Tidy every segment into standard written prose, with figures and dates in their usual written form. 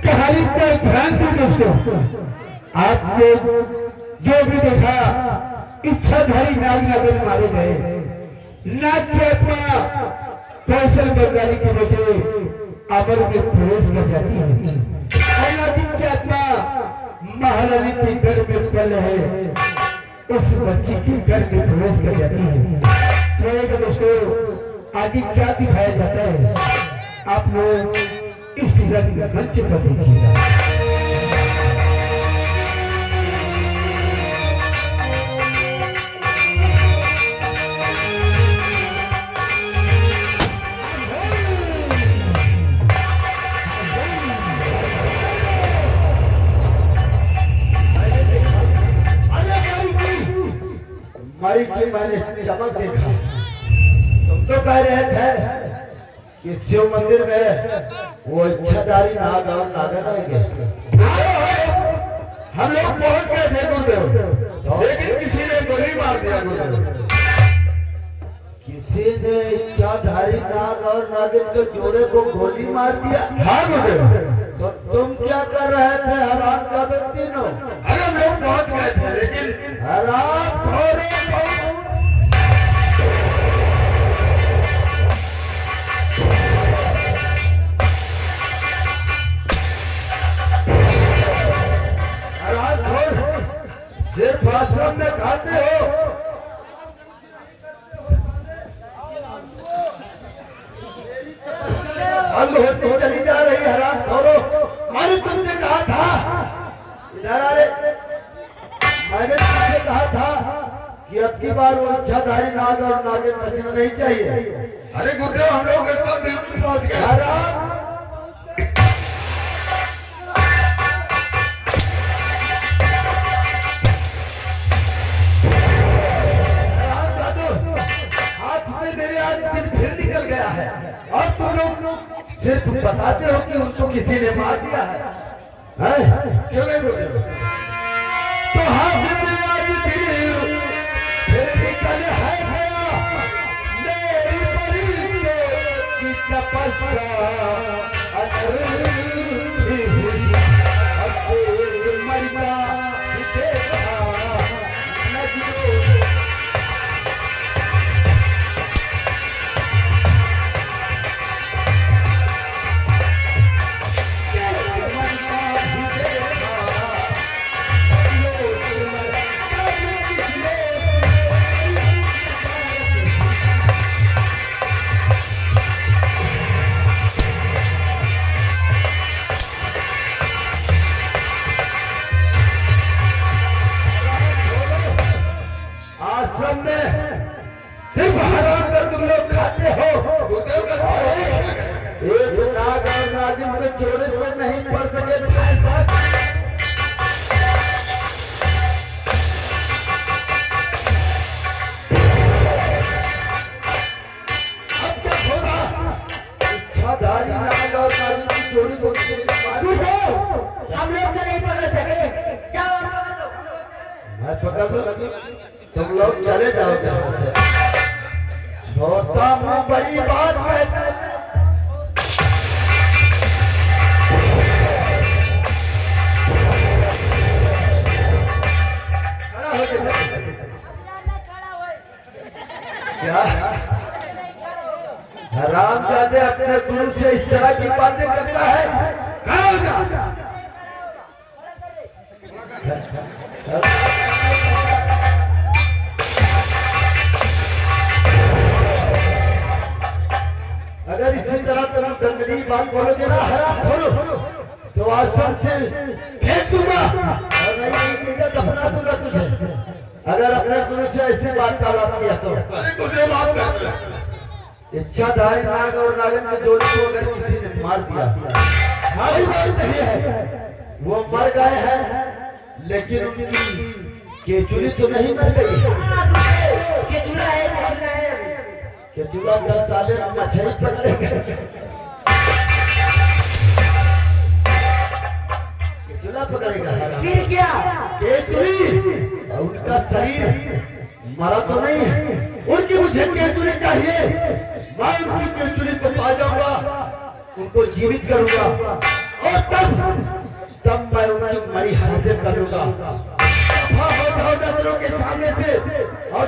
कहानी पर ध्यान दें दोस्तों। आपने जो भी देखा इच्छाधारी नाग नागिन मारे गए। नाग की आत्मा कौशल बंगाली के बेटे अमर में प्रवेश कर जाती है और नागिन की आत्मा महारानी के घर में पल है उस बच्ची के घर में प्रवेश कर जाती है। तो दोस्तों आगे क्या दिखाया जाता है आप लोग इस रंग मंच पर देखिएगा। माई की मैंने चमक देखा। तुम तो कह रहे थे कि शिव मंदिर में वो इच्छाधारी नाग और नागर आएंगे। हम लोग पहुंच गए थे गुरुदेव, लेकिन किसी ने गोली मार दिया गुरुदेव। किसी ने इच्छाधारी नाग और नागिन के जोड़े को गोली मार दिया? हाँ गुरुदेव। तो तुम क्या कर रहे थे हराम का तीनों? अरे हम लोग पहुंच गए थे लेकिन हराम सिर्फ आश्रम में खाते हो। अंग होती चली जा रही हराम खोरो। मैंने तुमसे कहा था इधर आ रे। मैंने तुमसे कहा था कि अब की बार वो इच्छाधारी नाग और नागिन बचना नहीं चाहिए। अरे गुरुदेव हम लोग एकदम बिल्कुल पहुंच गए। हराम और तुम लोग सिर्फ बताते हो कि उनको किसी ने मार दिया है। क्यों नहीं बोले? तो हाँ आज दिल फिर निकल है गया मेरी परी की तपस्या अधूरी हुई। अब मरना देखा नजरों आश्रम में सिर्फ हराम कर तुम लोग खाते हो। एक नाग और नागिन के जोड़े पर नहीं पड़ सके। अब क्या होगा? इच्छाधारी नाग और नागिन की जोड़ी को हम लोग से नहीं पकड़ सके। क्या मैं पकड़ लूं? तुम लोग चले जाओ यहाँ से। छोटा मुंह बड़ी बात है। क्या हरामजादे अपने गुरु से इस तरह की बातें करता है? अगर इसी तरह तुम जंगली बात बोलोगे ना हराम खोलो तो आश्रम से फेंक दूंगा और नहीं दफना दूंगा तुझे। अगर अपने गुरु से ऐसी बात का बात किया तो इच्छाधारी नाग और नागिन के जोड़ी को अगर किसी ने मार दिया हमारी बात नहीं है। वो मर गए हैं लेकिन उनकी केचुली तो नहीं मर गई। केचुला का साले मछली पकड़ेगा। केचुला पकड़ेगा फिर क्या? केचुली और उनका शरीर मरा तो नहीं है। उनकी मुझे केचुली चाहिए। मैं उनकी केचुली को पा जाऊंगा, उनको जीवित करूंगा और तब मैं उनकी मरी हाजिर करूंगा। दफा हो जाओ नजरों के सामने से, और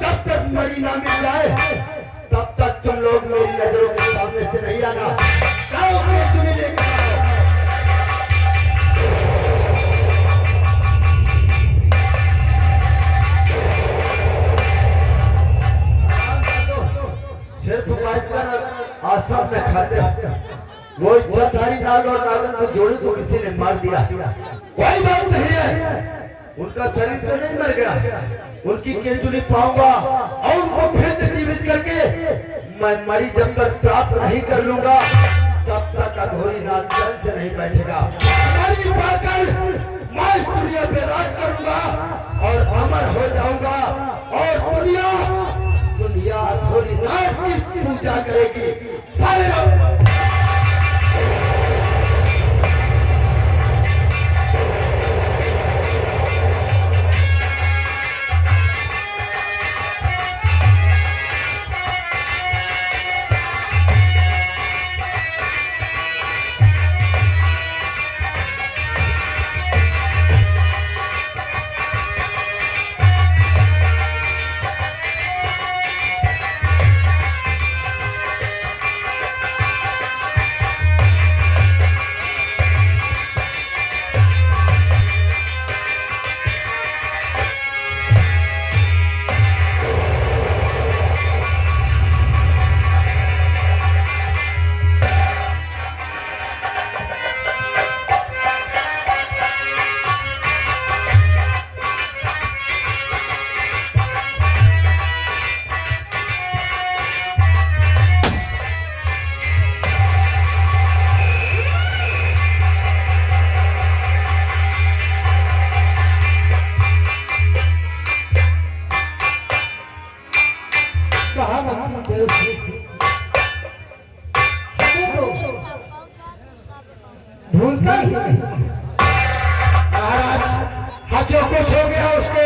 जब तक मरी ना मिल जाए तब तक तुम लोग मेरी नजरों के सामने से नहीं आना। जाओ मैं तुम्हें लेकर आओ। सिर्फ बैठकर आश्रम में खाते वो इच्छाधारी नाग और नागन की जोड़ी को किसी ने मार दिया। कोई बात नहीं है, उनका शरीर तो नहीं मर गया। उनकी केंचुली पाऊंगा और उनको फिर से जीवित करके मैं मरी जब तक प्राप्त नहीं कर लूंगा तब तक अघोरी नाग चैन से नहीं बैठेगा। मरी पाकर मैं इस दुनिया पे राज करूंगा और अमर हो जाऊंगा, और दुनिया अघोरी नाग की पूजा करेगी। सारे भूलता ही महाराज, हाँ जो कुछ हो गया उसको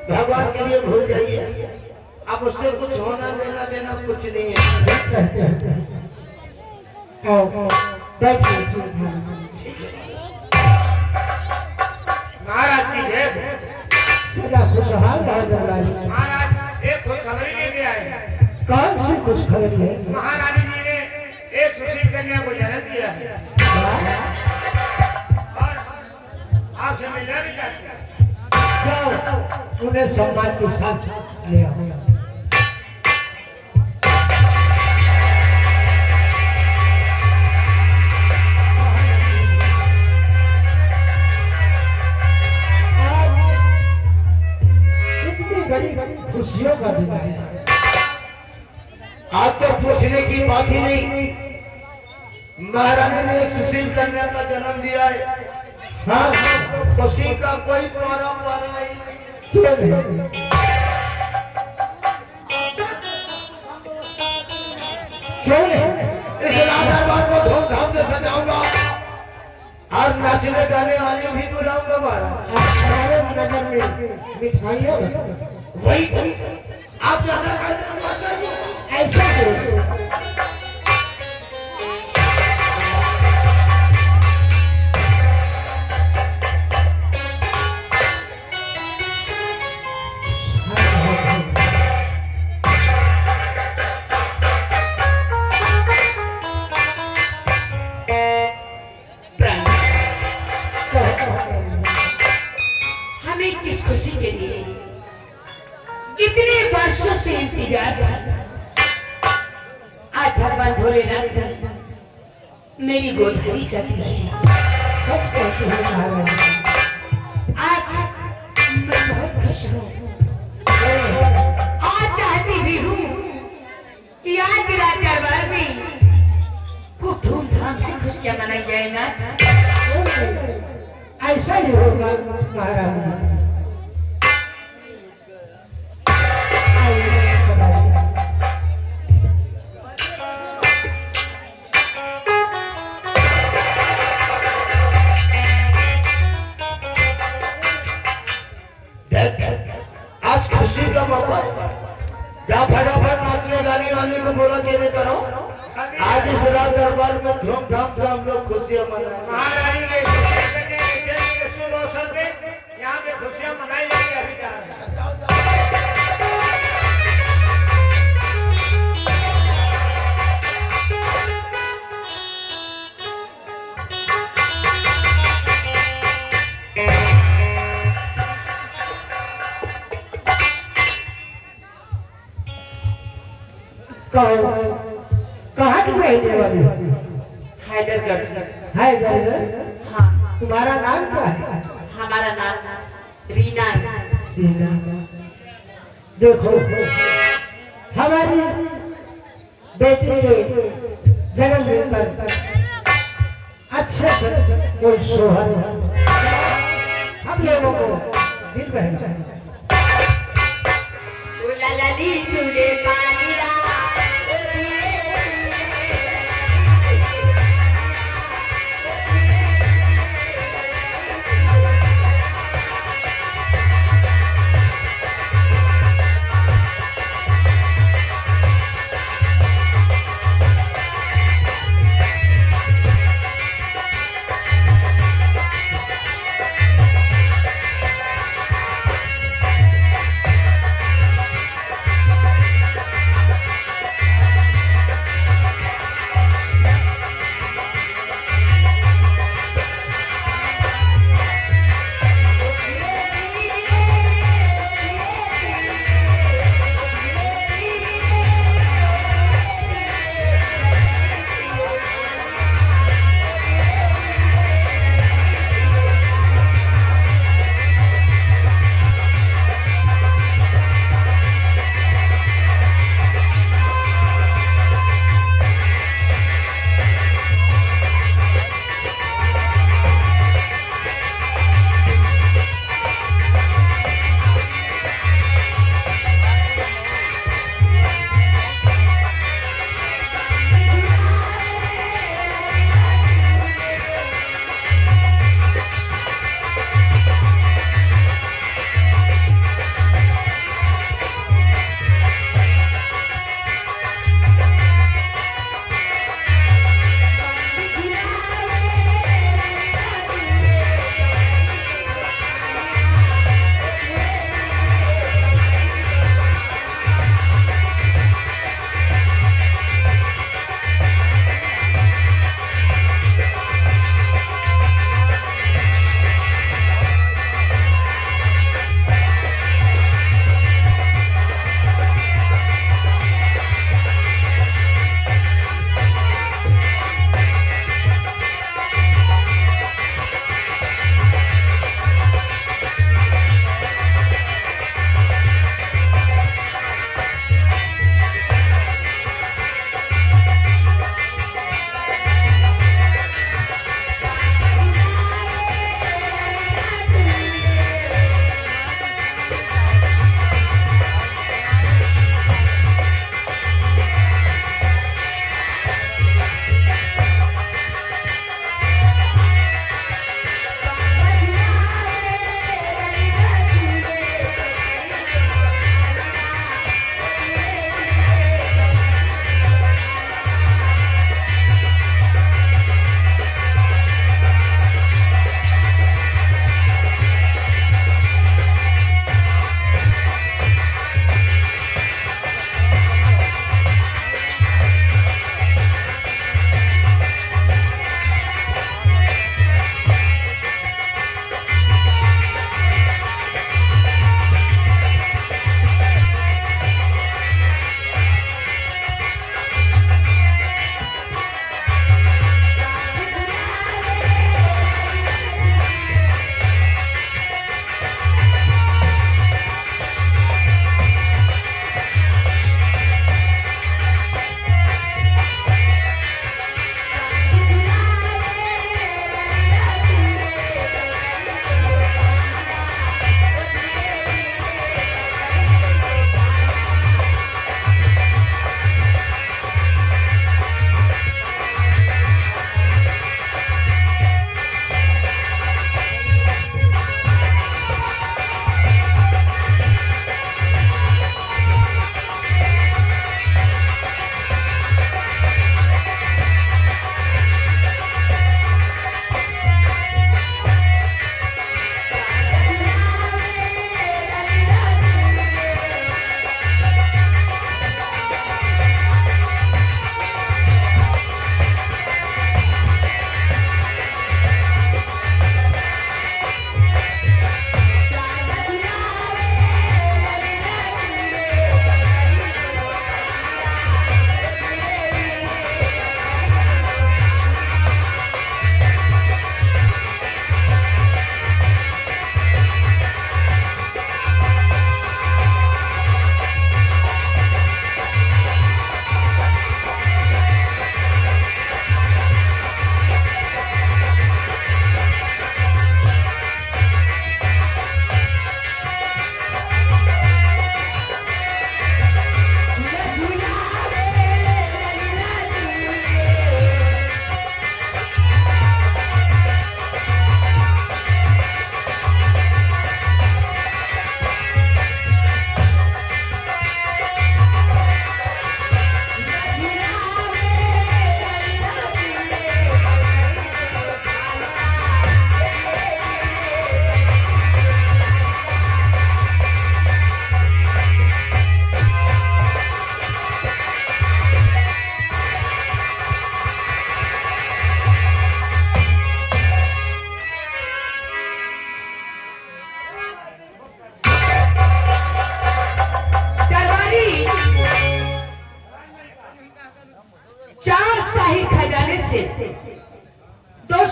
भगवान के लिए भूल जाइए। अब उससे कुछ होना लेना देना कुछ नहीं है। महाराज की जय। सदा खुशहाल महाराज एक खुशखबरी लेके आए। कौन सी खुशखबरी है? महारानी जी ने एक सुशील कन्या को जन्म दिया है और आपसे मिलना भी चाहते हैं। जाओ उन्हें सम्मान के साथ ले आओ। खुशियों का दिन है। आज तो पूछने की बात ही नहीं, महारानी ने सुशील कन्या का जन्म दिया है। हाँ, खुशी का कोई परंपरा नहीं। क्यों नहीं? इस राजदरबार को धूमधाम से सजाऊंगा और नाचने गाने वाले भी बुलाऊंगा। हमारे नगर में मिठाइयाँ वही आप जैसा ऐसा करो। हमें किस खुशी के लिए इतने वर्षों से इंतजार था। आज भगवान भोलेनाथ का मेरी गोदहरी कर दी है। सब कहते हैं महाराज, आज मैं बहुत खुश हूँ। आज चाहती भी हूँ कि आज रात दरबार में खूब धूमधाम से खुशियाँ मनाई जाए ना। ऐसा ही होगा महाराज। आज खुशी का मौका है। क्या फटाफट नाचने गाने वाले को बोला देने करो। अभी आज इस रात दरबार में धूमधाम से हम लोग खुशियां मनाएंगे। महारानी ने खुशियां करके देश के सुरोशन पे यहाँ पे खुशियां मनाई जाएंगी अभी जा रहे हैं। कहाँ की रहने वाली हो? हैदरगढ़। हैदरगढ़। हाँ, तुम्हारा नाम क्या है? हमारा नाम रीना है। रीना। देखो हमारी बेटी के जन्मदिन पर अच्छे से कोई सोहर हम लोगों को दिल बहना उलाला दी झूले पानीला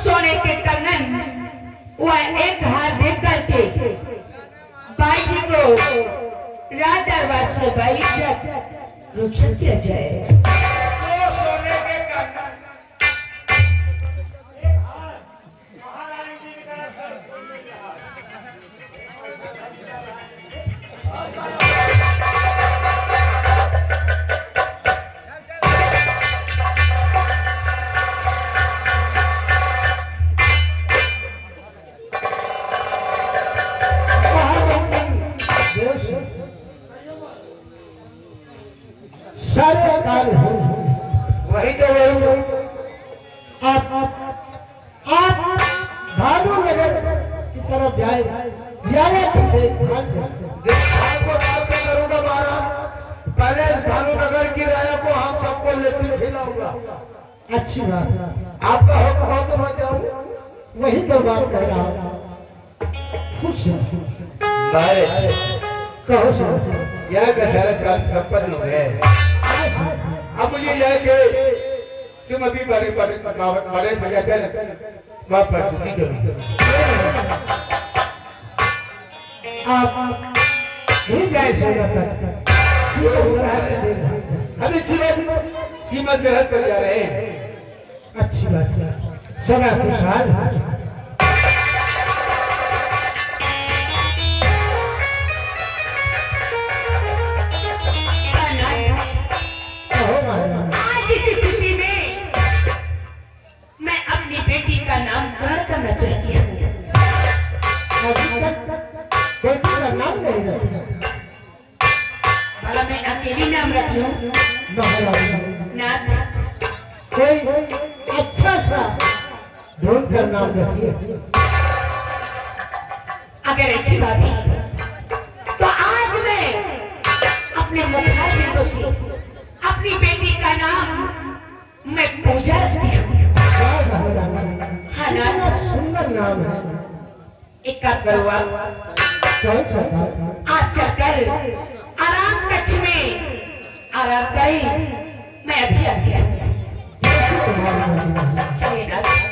सोने के कंगन वह एक हाथ दे करके बाई जी को राज दरबार से बाइज्जत रुखसत किया जाए। वो सोने के कंगन महारानी जी की तरफ से सारे कार्य हो वही तो वही आप भानुनगर की तरफ जाए आपको बात में करूंगा महाराज। पहले इस भानुनगर की राय को हम सबको लेकर खिलाऊंगा। अच्छी बात है। आपका हो तो मैं जाऊंगा। वही तो बात कर रहा हूँ। खुश कहो सर, यह दशहरा का संपन्न है। अब मुझे यह कि तुम अभी बड़े मजा कर वापस आप नहीं जाए अभी सीमा सरहद पर जा रहे हैं। अच्छी बात है। सदा खुशहाल आज इसी खुशी में मैं अपनी बेटी का नामकरण करना चाहती हूँ। अभी तक बेटी का नाम नहीं रखा। भला मैं अकेली नाम रखी हूँ नाथ। कोई अच्छा सा ढूंढ कर नाम रखिए। अगर ऐसी बात है तो आज मैं अपने मुखार से अपनी बेटी का नाम मैं पूजा रखती हूँ। हाँ नाथ, सुंदर नाम है। एक काम करो कौन सा नाम? आज चलकर आराम कक्ष में आराम करें। मैं अभी आती हूँ। चलिए नाथ।